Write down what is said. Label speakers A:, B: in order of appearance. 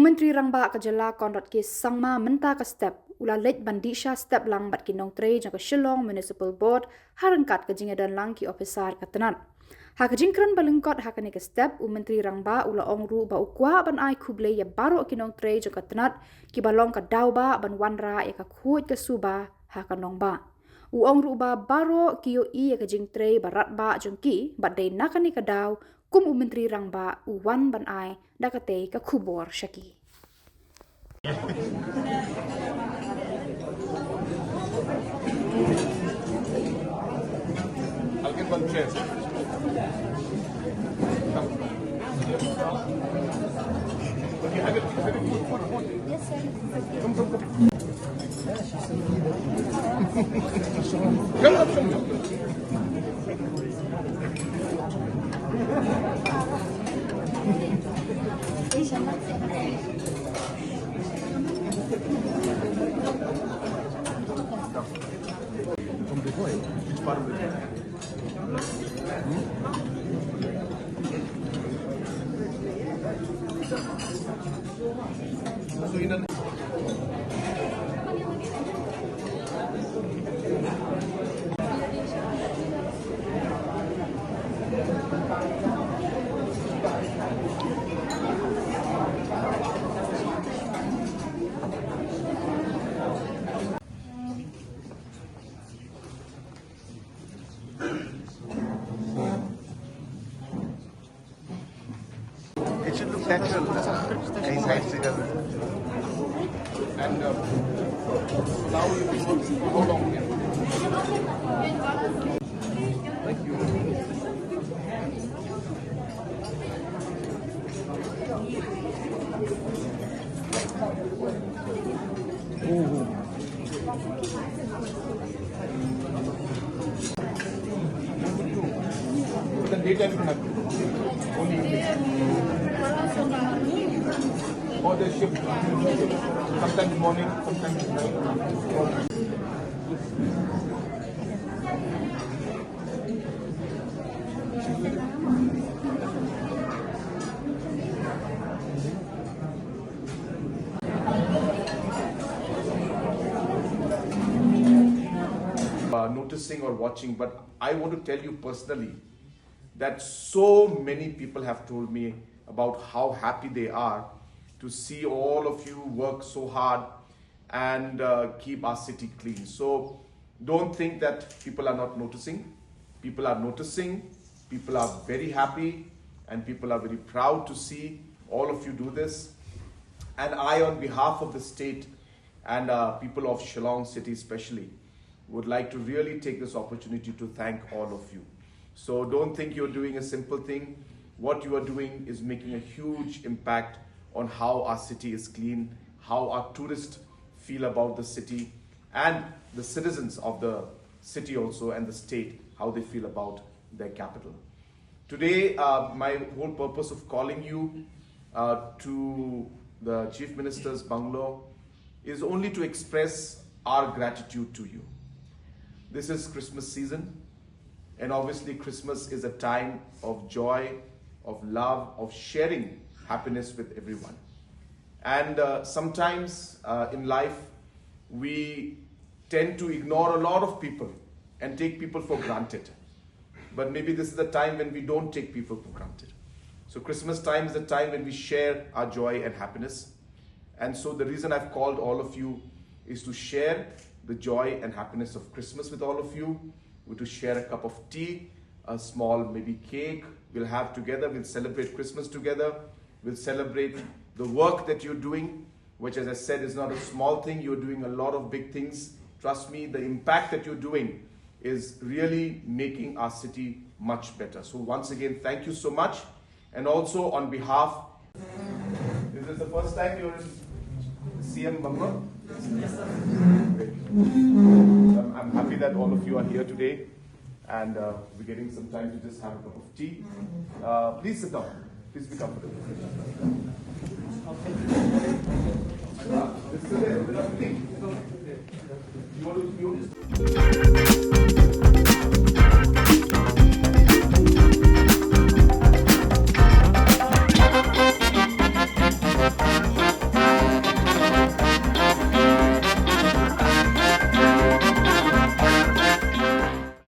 A: Menteri Rangba Khuborjylla konrot ke sangma menta ke step ula Leit ban Dihsha step lang bat ki Nongtrei jang ke Shillong Municipal Board harangkat ke jingadan lang ki officer katenat. Ha ke jingkran balengkot ha ke step Menteri Rangba ula ongru ba ukwa ban ai khuble ya baro ki Nongtrei jang katenat ki balong ka dauba ban wanra ya ka khuit ke suba ha ke nongba. Ongru ba baro ki yo I ya ke Jingtrei barat ba jang ki bat dei nakani ka daw kum Menteri Rangba wan ban ai dakate ka Khubor shaki.
B: I'll get one chair. Okay, have it. Yes, sir. Come. Come. From before, which part of it? So in a it should look natural. Nice heights together. And now you can work for how long here? Thank you. The daytime you don't have to. Only or they shift. Sometimes morning, sometimes night. Noticing or watching, but I want to tell you personally that so many people have told me about how happy they are to see all of you work so hard and keep our city clean. So don't think that people are not noticing. People are noticing, people are very happy, and people are very proud to see all of you do this. And I, on behalf of the state and people of Shillong city especially, would like to really take this opportunity to thank all of you. So don't think you're doing a simple thing. What you are doing is making a huge impact on how our city is clean, how our tourists feel about the city, and the citizens of the city also and the state, how they feel about their capital. Today, my whole purpose of calling you to the Chief Minister's bungalow is only to express our gratitude to you. This is Christmas season, and obviously Christmas is a time of joy, of love, of sharing happiness with everyone. And sometimes in life, we tend to ignore a lot of people and take people for granted. But maybe this is the time when we don't take people for granted. So Christmas time is the time when we share our joy and happiness. And so the reason I've called all of you is to share the joy and happiness of Christmas with all of you. We're to share a cup of tea, a small maybe cake we'll have together. We'll celebrate Christmas together. We'll celebrate the work that you're doing, which, as I said, is not a small thing. You're doing a lot of big things. Trust me, the impact that you're doing is really making our city much better. So once again, thank you so much. And also on behalf, is this the first time you're in CM Bangla? Yes, sir. I'm happy that all of you are here today, and we're getting some time to just have a cup of tea. Please sit down. Please be comfortable. This is it. You want to